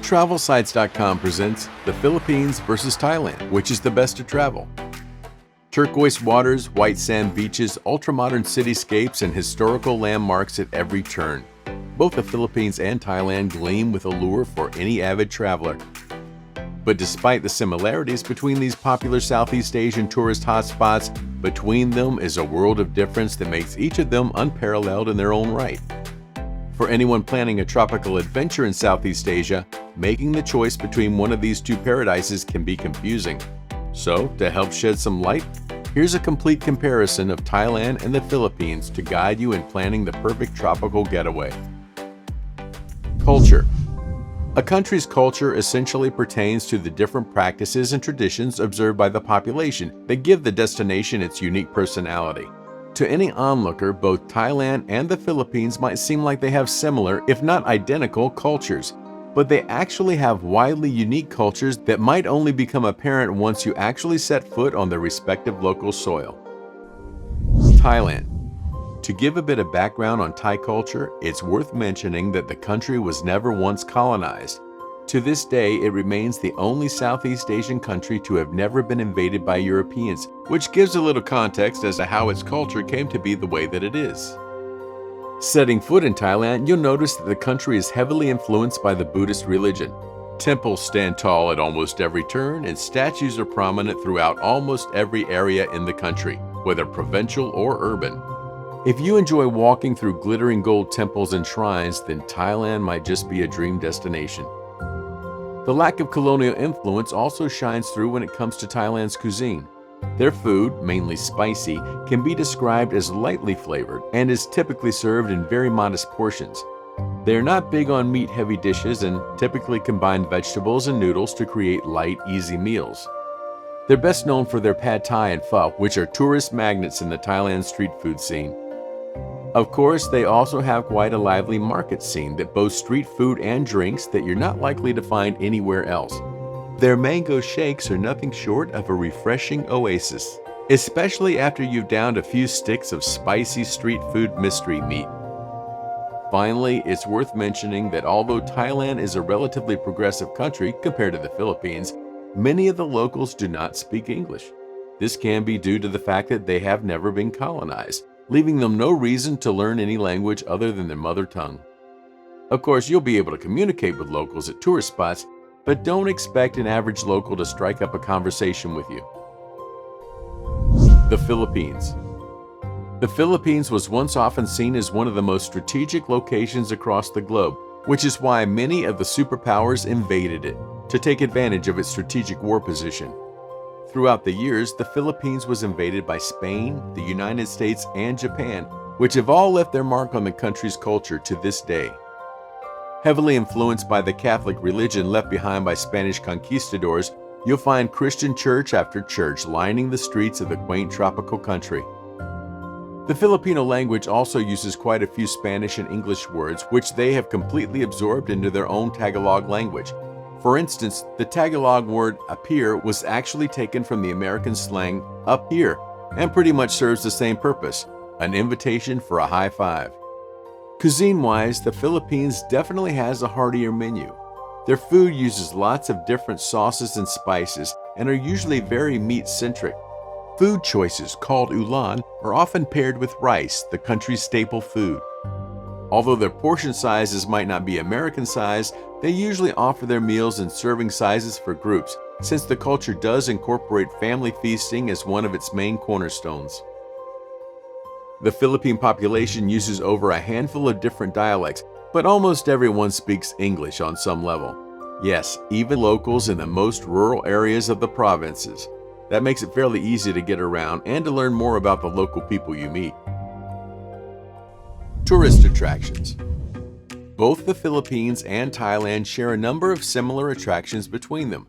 TravelSites.com presents the Philippines versus Thailand. Which is the best to travel? Turquoise waters, white sand beaches, ultramodern cityscapes, and historical landmarks at every turn. Both the Philippines and Thailand gleam with allure for any avid traveler. But despite the similarities between these popular Southeast Asian tourist hotspots, between them is a world of difference that makes each of them unparalleled in their own right. For anyone planning a tropical adventure in Southeast Asia, making the choice between one of these two paradises can be confusing. So, to help shed some light, here's a complete comparison of Thailand and the Philippines to guide you in planning the perfect tropical getaway. Culture. A country's culture essentially pertains to the different practices and traditions observed by the population that give the destination its unique personality. To any onlooker, both Thailand and the Philippines might seem like they have similar, if not identical, cultures, but they actually have widely unique cultures that might only become apparent once you actually set foot on their respective local soil. Thailand. To give a bit of background on Thai culture, it's worth mentioning that the country was never once colonized. To this day, it remains the only Southeast Asian country to have never been invaded by Europeans, which gives a little context as to how its culture came to be the way that it is. Setting foot in Thailand, you'll notice that the country is heavily influenced by the Buddhist religion. Temples stand tall at almost every turn, and statues are prominent throughout almost every area in the country, whether provincial or urban. If you enjoy walking through glittering gold temples and shrines, then Thailand might just be a dream destination. The lack of colonial influence also shines through when it comes to Thailand's cuisine. Their food, mainly spicy, can be described as lightly flavored and is typically served in very modest portions. They are not big on meat-heavy dishes and typically combine vegetables and noodles to create light, easy meals. They're best known for their pad thai and pho, which are tourist magnets in the Thailand street food scene. Of course, they also have quite a lively market scene that boasts street food and drinks that you're not likely to find anywhere else. Their mango shakes are nothing short of a refreshing oasis, especially after you've downed a few sticks of spicy street food mystery meat. Finally, it's worth mentioning that although Thailand is a relatively progressive country compared to the Philippines, many of the locals do not speak English. This can be due to the fact that they have never been colonized, leaving them no reason to learn any language other than their mother tongue. Of course, you'll be able to communicate with locals at tourist spots, but don't expect an average local to strike up a conversation with you. The Philippines. The Philippines was once often seen as one of the most strategic locations across the globe, which is why many of the superpowers invaded it, to take advantage of its strategic war position. Throughout the years, the Philippines was invaded by Spain, the United States, and Japan, which have all left their mark on the country's culture to this day. Heavily influenced by the Catholic religion left behind by Spanish conquistadors, you'll find Christian church after church lining the streets of the quaint tropical country. The Filipino language also uses quite a few Spanish and English words, which they have completely absorbed into their own Tagalog language. For instance, the Tagalog word appear was actually taken from the American slang up here and pretty much serves the same purpose, an invitation for a high five. Cuisine-wise, the Philippines definitely has a heartier menu. Their food uses lots of different sauces and spices and are usually very meat-centric. Food choices, called ulan, are often paired with rice, the country's staple food. Although their portion sizes might not be American size, they usually offer their meals in serving sizes for groups, since the culture does incorporate family feasting as one of its main cornerstones. The Philippine population uses over a handful of different dialects, but almost everyone speaks English on some level. Yes, even locals in the most rural areas of the provinces. That makes it fairly easy to get around and to learn more about the local people you meet. Tourist attractions. Both the Philippines and Thailand share a number of similar attractions between them.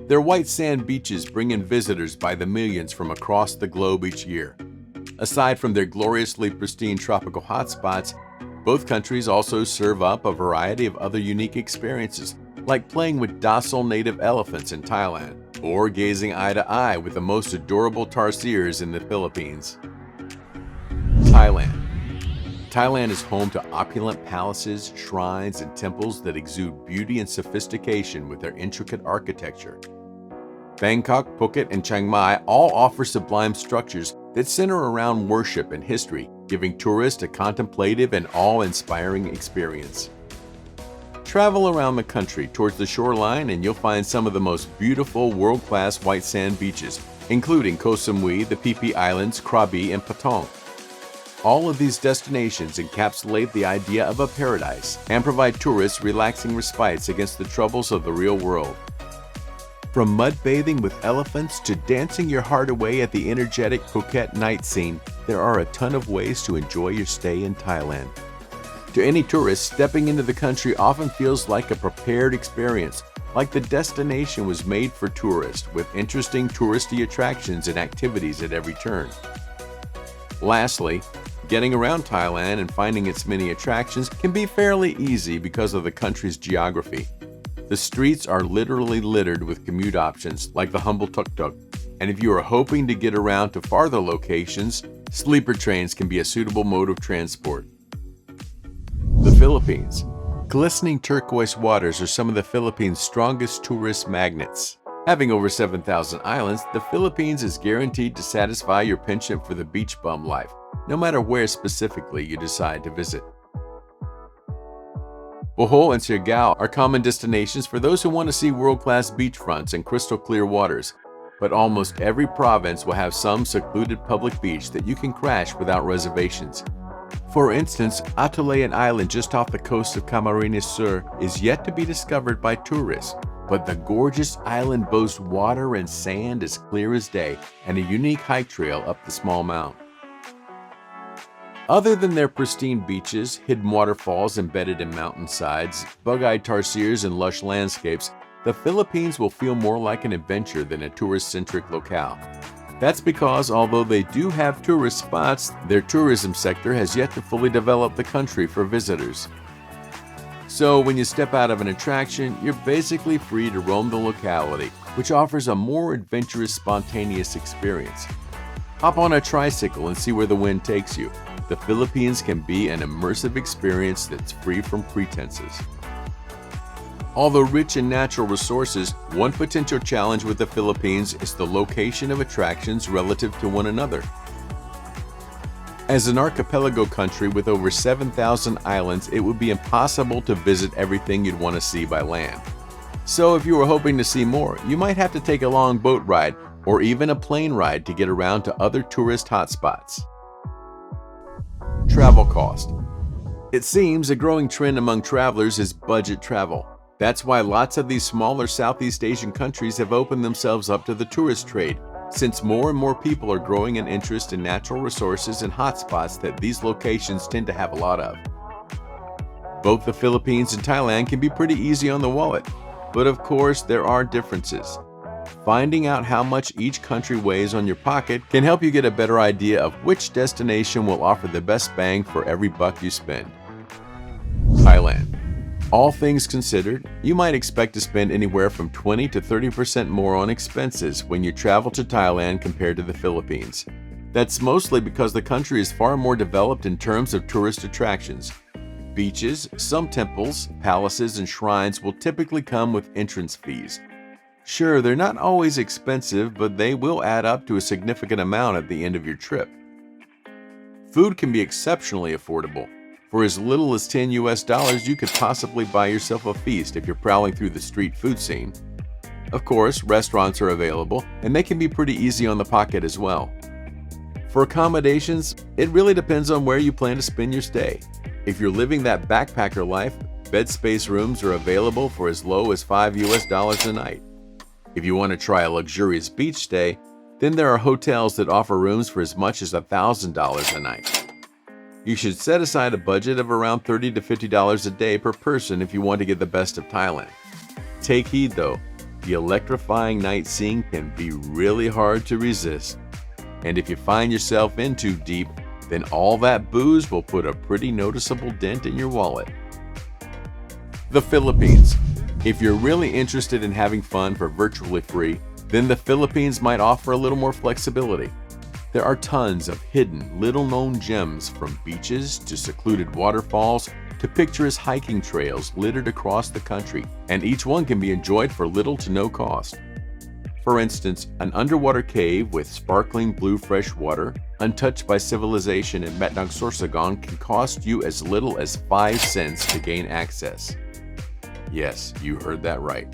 Their white sand beaches bring in visitors by the millions from across the globe each year. Aside from their gloriously pristine tropical hotspots, both countries also serve up a variety of other unique experiences, like playing with docile native elephants in Thailand, or gazing eye to eye with the most adorable tarsiers in the Philippines. Thailand. Thailand is home to opulent palaces, shrines, and temples that exude beauty and sophistication with their intricate architecture. Bangkok, Phuket, and Chiang Mai all offer sublime structures that center around worship and history, giving tourists a contemplative and awe-inspiring experience. Travel around the country towards the shoreline and you'll find some of the most beautiful world-class white sand beaches, including Koh Samui, the Phi Phi Islands, Krabi, and Patong. All of these destinations encapsulate the idea of a paradise and provide tourists relaxing respites against the troubles of the real world. From mud bathing with elephants to dancing your heart away at the energetic Phuket night scene, there are a ton of ways to enjoy your stay in Thailand. To any tourist, stepping into the country often feels like a prepared experience, like the destination was made for tourists, with interesting touristy attractions and activities at every turn. Lastly, getting around Thailand and finding its many attractions can be fairly easy because of the country's geography. The streets are literally littered with commute options like the humble tuk-tuk, and if you are hoping to get around to farther locations, sleeper trains can be a suitable mode of transport. The Philippines. Glistening turquoise waters are some of the Philippines' strongest tourist magnets. Having over 7,000 islands, the Philippines is guaranteed to satisfy your penchant for the beach bum life, no matter where specifically you decide to visit. Bohol and Siargao are common destinations for those who want to see world-class beachfronts and crystal-clear waters, but almost every province will have some secluded public beach that you can crash without reservations. For instance, Atolean Island just off the coast of Camarines Sur is yet to be discovered by tourists, but the gorgeous island boasts water and sand as clear as day and a unique hike trail up the small mount. Other than their pristine beaches, hidden waterfalls embedded in mountainsides, bug-eyed tarsiers, and lush landscapes, the Philippines will feel more like an adventure than a tourist-centric locale. That's because although they do have tourist spots, their tourism sector has yet to fully develop the country for visitors. So when you step out of an attraction, you're basically free to roam the locality, which offers a more adventurous, spontaneous experience. Hop on a tricycle and see where the wind takes you. The Philippines can be an immersive experience that's free from pretenses. Although rich in natural resources, one potential challenge with the Philippines is the location of attractions relative to one another. As an archipelago country with over 7,000 islands, it would be impossible to visit everything you'd want to see by land. So if you were hoping to see more, you might have to take a long boat ride or even a plane ride to get around to other tourist hotspots. Travel cost. It seems a growing trend among travelers is budget travel. That's why lots of these smaller Southeast Asian countries have opened themselves up to the tourist trade, since more and more people are growing an interest in natural resources and hotspots that these locations tend to have a lot of. Both the Philippines and Thailand can be pretty easy on the wallet, but of course there are differences. Finding out how much each country weighs on your pocket can help you get a better idea of which destination will offer the best bang for every buck you spend. Thailand. All things considered, you might expect to spend anywhere from 20 to 30% more on expenses when you travel to Thailand compared to the Philippines. That's mostly because the country is far more developed in terms of tourist attractions. Beaches, some temples, palaces, and shrines will typically come with entrance fees. Sure, they're not always expensive, but they will add up to a significant amount at the end of your trip. Food can be exceptionally affordable. For as little as $10 you could possibly buy yourself a feast if you're prowling through the street food scene. Of course, restaurants are available, and they can be pretty easy on the pocket as well. For accommodations, it really depends on where you plan to spend your stay. If you're living that backpacker life, bed space rooms are available for as low as $5 a night. If you want to try a luxurious beach stay, then there are hotels that offer rooms for as much as $1,000 a night. You should set aside a budget of around $30 to $50 a day per person if you want to get the best of Thailand. Take heed though, the electrifying night scene can be really hard to resist. And if you find yourself in too deep, then all that booze will put a pretty noticeable dent in your wallet. The Philippines. If you're really interested in having fun for virtually free, then the Philippines might offer a little more flexibility. There are tons of hidden, little-known gems, from beaches to secluded waterfalls to picturesque hiking trails littered across the country, and each one can be enjoyed for little to no cost. For instance, an underwater cave with sparkling blue fresh water, untouched by civilization in Metnang Sorsogon, can cost you as little as 5 cents to gain access. Yes, you heard that right.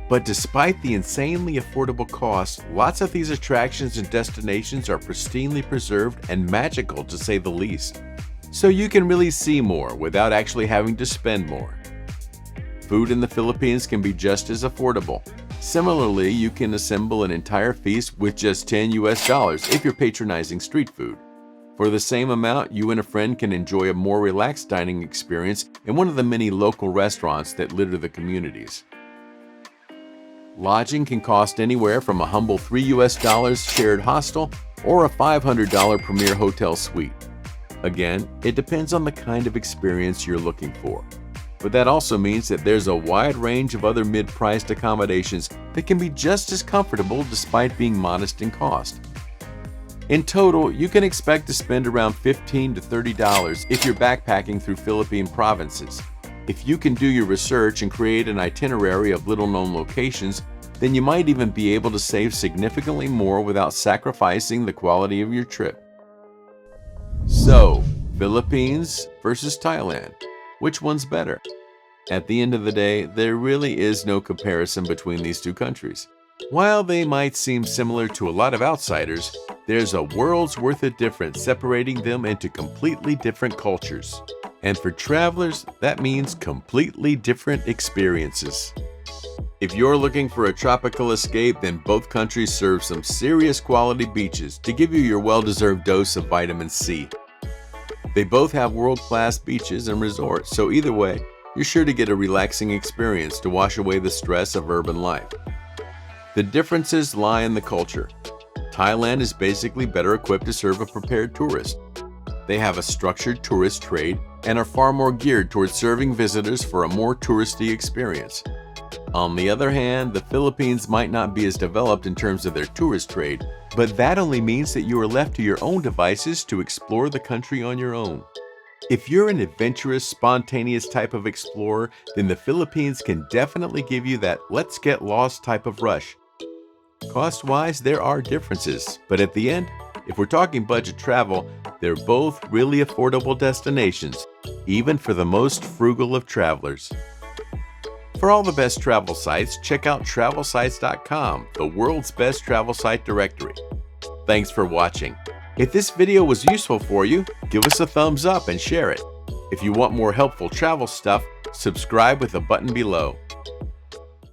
But despite the insanely affordable cost, lots of these attractions and destinations are pristinely preserved and magical, to say the least. So you can really see more without actually having to spend more. Food in the Philippines can be just as affordable. Similarly, you can assemble an entire feast with just $10 if you're patronizing street food. For the same amount, you and a friend can enjoy a more relaxed dining experience in one of the many local restaurants that litter the communities. Lodging can cost anywhere from a humble $3 shared hostel or a $500 premier hotel suite. Again, it depends on the kind of experience you're looking for. But that also means that there's a wide range of other mid-priced accommodations that can be just as comfortable despite being modest in cost. In total, you can expect to spend around $15 to $30 if you're backpacking through Philippine provinces. If you can do your research and create an itinerary of little-known locations, then you might even be able to save significantly more without sacrificing the quality of your trip. So, Philippines versus Thailand. Which one's better? At the end of the day, there really is no comparison between these two countries. While they might seem similar to a lot of outsiders, there's a world's worth of difference separating them into completely different cultures. And for travelers, that means completely different experiences. If you're looking for a tropical escape, then both countries serve some serious quality beaches to give you your well-deserved dose of vitamin C. They both have world-class beaches and resorts, so either way, you're sure to get a relaxing experience to wash away the stress of urban life. The differences lie in the culture. Thailand is basically better equipped to serve a prepared tourist. They have a structured tourist trade and are far more geared towards serving visitors for a more touristy experience. On the other hand, the Philippines might not be as developed in terms of their tourist trade, but that only means that you are left to your own devices to explore the country on your own. If you're an adventurous, spontaneous type of explorer, then the Philippines can definitely give you that let's get lost type of rush. Cost-wise, there are differences, but at the end, if we're talking budget travel, they're both really affordable destinations, even for the most frugal of travelers. For all the best travel sites, check out travelsites.com, the world's best travel site directory. Thanks for watching. If this video was useful for you, give us a thumbs up and share it. If you want more helpful travel stuff, subscribe with the button below.